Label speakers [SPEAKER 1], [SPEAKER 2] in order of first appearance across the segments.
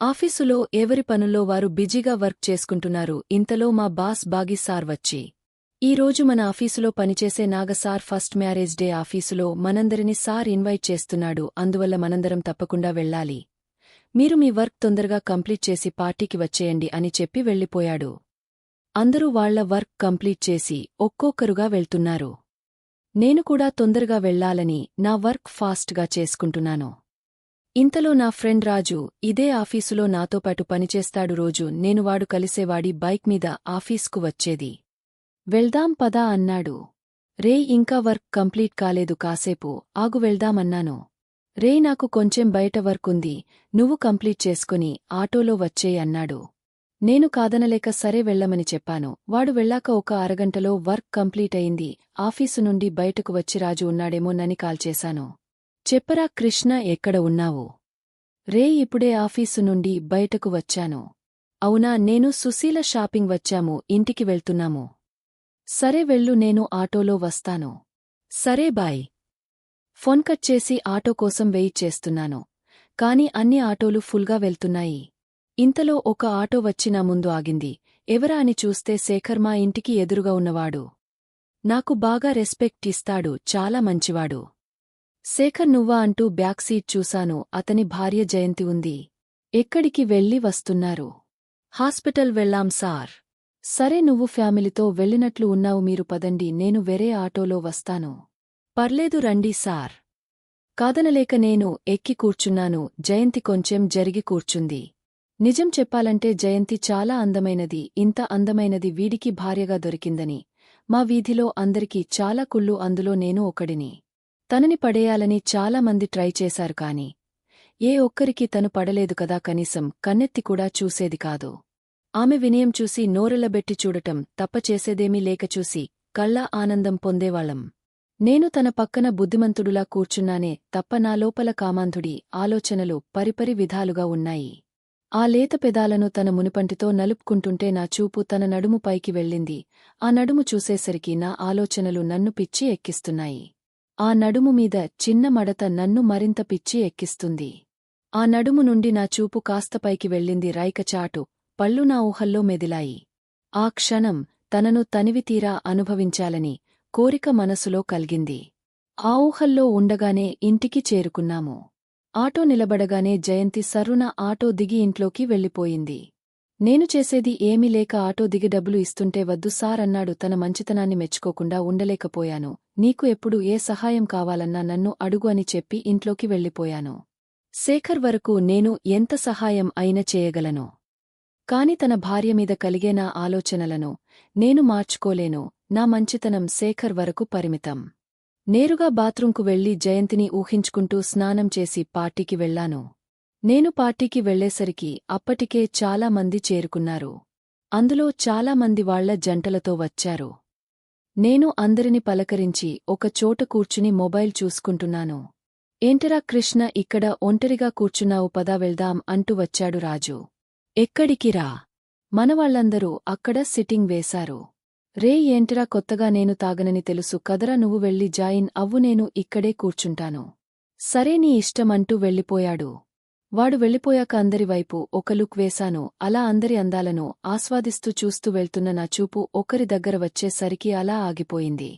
[SPEAKER 1] ఆఫీసులో ఎవరి పనుల్లో వారు బిజీగా వర్క్ చేసుకుంటున్నారు. ఇంతలో మా బాస్ బాగి సార్ వచ్చి, ఈరోజు మన ఆఫీసులో పనిచేసే నాగసార్ ఫస్ట్ మ్యారేజ్ డే ఆఫీసులో మనందరినీ సార్ ఇన్వైట్ చేస్తున్నాడు. అందువల్ల మనందరం తప్పకుండా వెళ్ళాలి. మీరు మీ వర్క్ తొందరగా కంప్లీట్ చేసి పార్టీకి వచ్చేయండి అని చెప్పి వెళ్ళిపోయాడు. అందరూ వాళ్ల వర్క్ కంప్లీట్ చేసి ఒక్కొక్కరుగా వెళ్తున్నారు. నేను కూడా తొందరగా వెళ్లాలని నా వర్క్ ఫాస్ట్గా చేసుకుంటున్నాను. ఇంతలో నా ఫ్రెండ్ రాజు ఇదే ఆఫీసులో నాతోపాటు పనిచేస్తాడు. రోజు నేను వాడు కలిసేవాడి బైక్ మీద ఆఫీస్కు వచ్చేది. వెళ్దాం పదా అన్నాడు. రేయ్, ఇంకా వర్క్ కంప్లీట్ కాలేదు, కాసేపు ఆగు వెళ్దామన్నాను. రేయ్, నాకు కొంచెం బయట వర్క్ ఉంది, నువ్వు కంప్లీట్ చేసుకుని ఆటోలో వచ్చేయ్ అన్నాడు. నేను కాదనలేక సరే వెళ్లమని చెప్పాను. వాడు వెళ్ళాక ఒక అరగంటలో వర్క్ కంప్లీట్ అయింది. ఆఫీసు నుండి బయటకు వచ్చి రాజు ఉన్నాడేమోనని కాల్ చేశాను. చెప్పరా కృష్ణ, ఎక్కడ ఉన్నావు? రేయ్, ఇప్పుడే ఆఫీసు నుండి బయటకు వచ్చాను. అవునా, నేను సుశీల షాపింగ్ వచ్చాము, ఇంటికి వెళ్తున్నాము. సరే వెళ్ళు, నేను ఆటోలో వస్తాను. సరే బాయ్. ఫోన్ కట్ చేసి ఆటో కోసం వెయిట్ చేస్తున్నాను. కాని అన్ని ఆటోలు ఫుల్గా వెళ్తున్నాయి. ఇంతలో ఒక ఆటో వచ్చి నా ముందు ఆగింది. ఎవరా అని చూస్తే శేఖర్, మా ఇంటికి ఎదురుగా ఉన్నవాడు. నాకు బాగా రెస్పెక్ట్ ఇస్తాడు, చాలా మంచివాడు. శేఖర్ నువ్వా అంటూ బ్యాక్ సీట్ చూశాను. అతని భార్య జయంతి ఉంది. ఎక్కడికి వెళ్ళి వస్తున్నారు? హాస్పిటల్ వెళ్ళాం సార్. సరే, నువ్వు ఫ్యామిలీతో వెళ్ళినట్లు ఉన్నావు, మీరు పదండి, నేను వేరే ఆటోలో వస్తాను. పర్లేదు రండి సార్. కాదనలేక నేను ఎక్కి కూర్చున్నాను. జయంతి కొంచెం జరిగి కూర్చుంది. నిజం చెప్పాలంటే జయంతి చాలా అందమైనది. ఇంత అందమైనది వీడికి భార్యగా దొరికిందని మా వీధిలో అందరికీ చాలా కుళ్ళు, అందులో నేను ఒకడిని. తనని పడేయాలని చాలా మంది ట్రై చేశారు కాని ఏ ఒక్కరికి తను పడలేదు కదా, కనీసం కన్నెత్తి కూడా చూసేది కాదు. ఆమె వినయం చూసి నోరెళ్లబెట్టి చూడటం తప్ప చేసేదేమీ లేక చూసి కళ్ళ ఆనందం పొందేవాళ్లం. నేను తన పక్కన బుద్ధిమంతుడులా కూర్చున్నానే తప్ప నా లోపల కామాంధుడి ఆలోచనలు పరిపరి విధాలుగా ఉన్నాయి. ఆ లేత పెదాలను తన మునిపంటితో నలుపుకుంటుంటే నా చూపు తన నడుము పైకి వెళ్ళింది. ఆ నడుము చూసేసరికి నా ఆలోచనలు నన్ను పిచ్చి ఎక్కిస్తున్నాయి. ఆ నడుము మీద చిన్న మడత నన్ను మరింత పిచ్చి ఎక్కిస్తుంది. ఆ నడుము నుండి నా చూపు కాస్త పైకి వెళ్ళింది. రైకచాటు పళ్ళు నా ఊహల్లో మెదిలాయి. ఆ క్షణం తనను తనివితీరా అనుభవించాలని కోరిక మనసులో కల్గింది. ఆ ఊహల్లో ఉండగానే ఇంటికి చేరుకున్నాము. ఆటో నిలబడగానే జయంతి సర్రున ఆటో దిగి ఇంట్లోకి వెళ్ళిపోయింది. నేను చేసేది ఏమీ లేక ఆటో దిగి డబ్బులు ఇస్తుంటే వద్దు సార్ అన్నాడు. తన మంచితనాన్ని మెచ్చుకోకుండా ఉండలేకపోయాను. నీకు ఎప్పుడు ఏ సహాయం కావాలన్నా నన్ను అడుగు అని చెప్పి ఇంట్లోకి వెళ్ళిపోయాను. శేఖర్ వరకు నేను ఎంత సహాయం అయినా చేయగలను. కాని తన భార్య మీద కలిగే నా ఆలోచనలను నేను మార్చుకోలేను. నా మంచితనం శేఖర్ వరకు పరిమితం. నేరుగా బాత్రూంకు వెళ్లి జయంతిని ఊహించుకుంటూ స్నానం చేసి పార్టీకి వెళ్లాను. నేను పార్టీకి వెళ్లేసరికి అప్పటికే చాలా మంది చేరుకున్నారు. అందులో చాలా మంది వాళ్ల జంటలతో వచ్చారు. నేను అందరిని పలకరించి ఒక చోట కూర్చుని మొబైల్ చూసుకుంటున్నాను. ఏంటరా కృష్ణ, ఇక్కడ ఒంటరిగా కూర్చున్నావు, పదా వెళ్దాం అంటూ వచ్చాడు రాజు. ఎక్కడికిరా? మనవాళ్లందరూ అక్కడ సిట్టింగ్ వేశారు. రే, ఏంటిరా కొత్తగా? నేను తాగనని తెలుసు కదరా, నువ్వు వెళ్ళి జాయిన్ అవ్వు, నేను ఇక్కడే కూర్చుంటాను. సరే నీ ఇష్టం అంటూ వెళ్ళిపోయాడు. వాడు వెళ్ళిపోయాక అందరివైపు ఒక లుక్ వేశాను. అలా అందరి అందాలను ఆస్వాదిస్తూ చూస్తూ వెళ్తున్న నా చూపు ఒకరి దగ్గర వచ్చేసరికి అలా ఆగిపోయింది.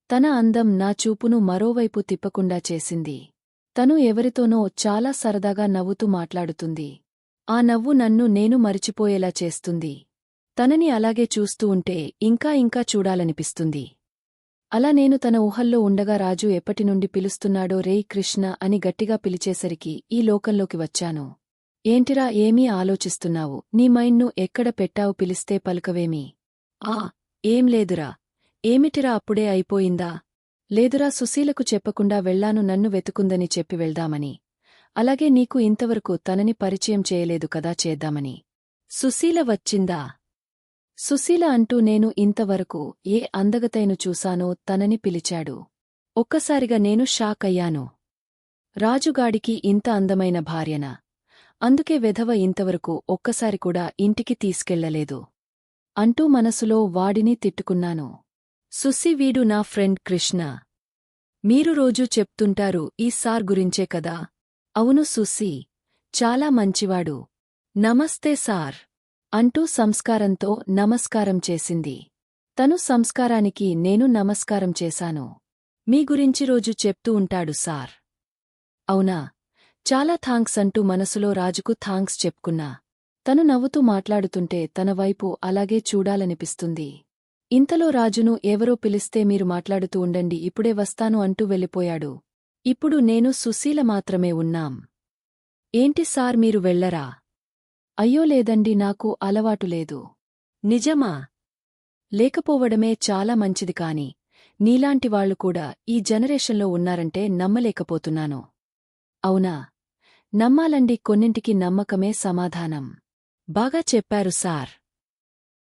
[SPEAKER 1] తన అందం నా చూపును మరోవైపు తిప్పకుండా చేసింది. తను ఎవరితోనో చాలా సరదాగా నవ్వుతూ మాట్లాడుతుంది. ఆ నవ్వు నన్ను నేను మరిచిపోయేలా చేస్తుంది. తనని అలాగే చూస్తూ ఉంటే ఇంకా ఇంకా చూడాలనిపిస్తుంది. అలా నేను తన ఊహల్లో ఉండగా రాజు ఎప్పటినుండి పిలుస్తున్నాడో రేయ్ కృష్ణ అని గట్టిగా పిలిచేసరికి ఈ లోకంలోకి వచ్చాను. ఏంటిరా, ఏమీ ఆలోచిస్తున్నావు? నీ మైండ్ను ఎక్కడ పెట్టావు? పిలిస్తే పలుకవేమి? ఏం లేదురా. ఏమిటిరా, అప్పుడే అయిపోయిందా? లేదురా, సుశీలకు చెప్పకుండా వెళ్లాను, నన్ను వెతుకుందని చెప్పి వెళ్దామని. అలాగే నీకు ఇంతవరకు తనని పరిచయం చేయలేదు కదా, చేద్దామని. సుశీల వచ్చిందా? సుశీల అంటూ నేను ఇంతవరకు ఏ అందగతైను చూశానో తనని పిలిచాడు. ఒక్కసారిగా నేను షాక్ అయ్యాను. రాజుగాడికి ఇంత అందమైన భార్యనా? అందుకే వెధవ ఇంతవరకు ఒక్కసారి కూడా ఇంటికి తీసుకెళ్లలేదు అంటూ మనసులో వాడిని తిట్టుకున్నాను. సుశీ, వీడు నా ఫ్రెండ్ కృష్ణ. మీరు రోజూ చెప్తుంటారు ఈ సార్ గురించే కదా? అవును సుశీ, చాలా మంచివాడు. నమస్తే సార్ అంటూ సంస్కారంతో నమస్కారం చేసింది. తను సంస్కారానికి నేను నమస్కారం చేశాను. మీ గురించి రోజు చెప్తూ ఉంటాడు సార్. అవునా, చాలా థాంక్స్ అంటూ మనసులో రాజుకు థాంక్స్ చెప్పుకున్నా. తను నవ్వుతూ మాట్లాడుతుంటే తన వైపు అలాగే చూడాలనిపిస్తుంది. ఇంతలో రాజును ఎవరో పిలిస్తే మీరు మాట్లాడుతూ ఉండండి, ఇప్పుడే వస్తాను అంటూ వెళ్ళిపోయాడు. ఇప్పుడు నేను సుశీల మాత్రమే ఉన్నాం. ఏంటి సార్ మీరు వెళ్లరా? అయ్యో లేదండి, నాకు అలవాటు లేదు. నిజమా? లేకపోవడమే చాలా మంచిది కాని నీలాంటివాళ్లు కూడా ఈ జనరేషన్లో ఉన్నారంటే నమ్మలేకపోతున్నాను. అవునా? నమ్మాలండి, కొన్నింటికి నమ్మకమే సమాధానం. బాగా చెప్పారు సార్.